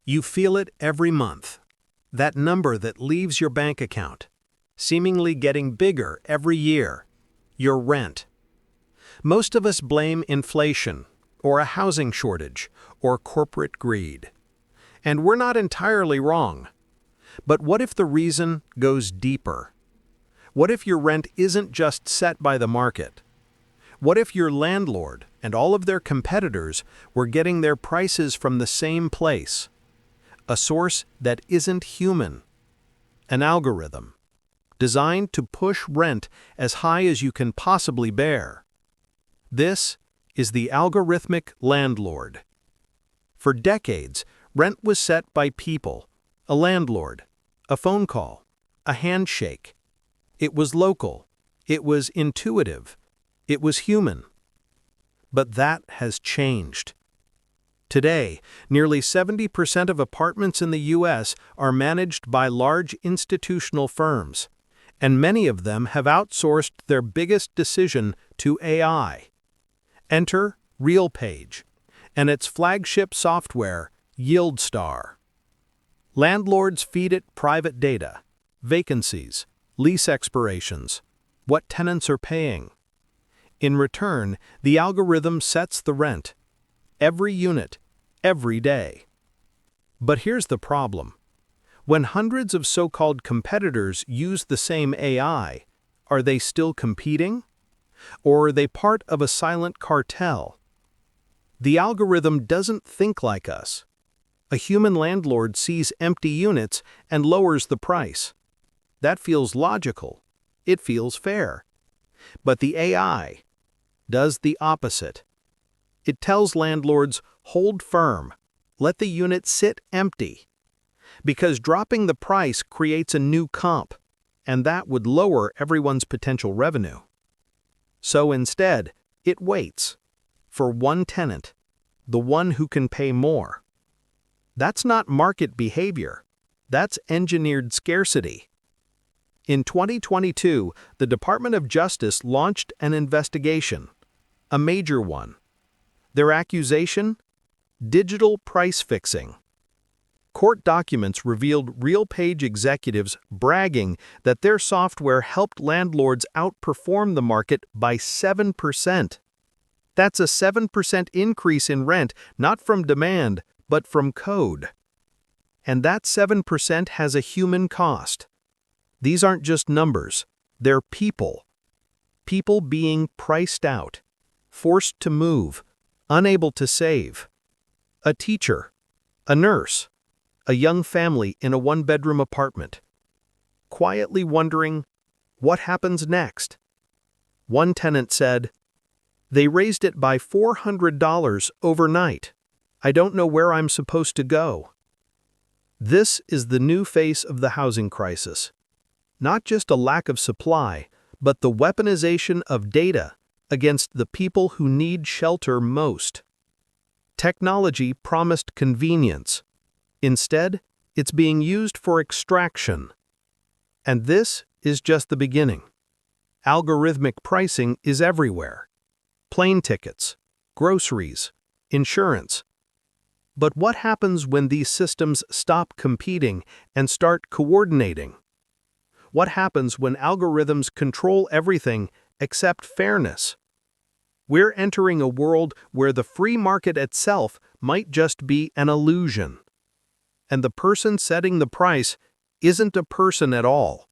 You feel it every month. That number that leaves your bank account, seemingly getting bigger every year. Your rent. Most of us blame inflation, or a housing shortage, or corporate greed. And we're not entirely wrong. But what if the reason goes deeper? What if your rent isn't just set by the market? What if your landlord and all of their competitors were getting their prices from the same place? A source that isn't human. An algorithm, designed to push rent as high as you can possibly bear. This is the algorithmic landlord. For decades, rent was set by people, a landlord, a phone call, a handshake. It was local, it was intuitive, it was human. But that has changed. Today, nearly 70% of apartments in the U.S. are managed by large institutional firms, and many of them have outsourced their biggest decision to AI. Enter RealPage and its flagship software, YieldStar. Landlords feed it private data, vacancies, lease expirations, what tenants are paying. In return, the algorithm sets the rent. Every unit, every day. But here's the problem. When hundreds of so-called competitors use the same AI, are they still competing? Or are they part of a silent cartel? The algorithm doesn't think like us. A human landlord sees empty units and lowers the price. That feels logical. It feels fair. But the AI does the opposite. It tells landlords, hold firm, let the unit sit empty. Because dropping the price creates a new comp, and that would lower everyone's potential revenue. So instead, it waits for one tenant, the one who can pay more. That's not market behavior. That's engineered scarcity. In 2022, the Department of Justice launched an investigation, a major one. Their accusation? Digital price fixing. Court documents revealed RealPage executives bragging that their software helped landlords outperform the market by 7%. That's a 7% increase in rent, not from demand, but from code. And that 7% has a human cost. These aren't just numbers, they're people. People being priced out, forced to move, unable to save. A teacher, a nurse, a young family in a one-bedroom apartment, quietly wondering, what happens next? One tenant said, "They raised it by $400 overnight. I don't know where I'm supposed to go." This is the new face of the housing crisis. Not just a lack of supply, but the weaponization of data against the people who need shelter most. Technology promised convenience. Instead, it's being used for extraction. And this is just the beginning. Algorithmic pricing is everywhere. Plane tickets, groceries, insurance. But what happens when these systems stop competing and start coordinating? What happens when algorithms control everything except fairness? We're entering a world where the free market itself might just be an illusion. And the person setting the price isn't a person at all.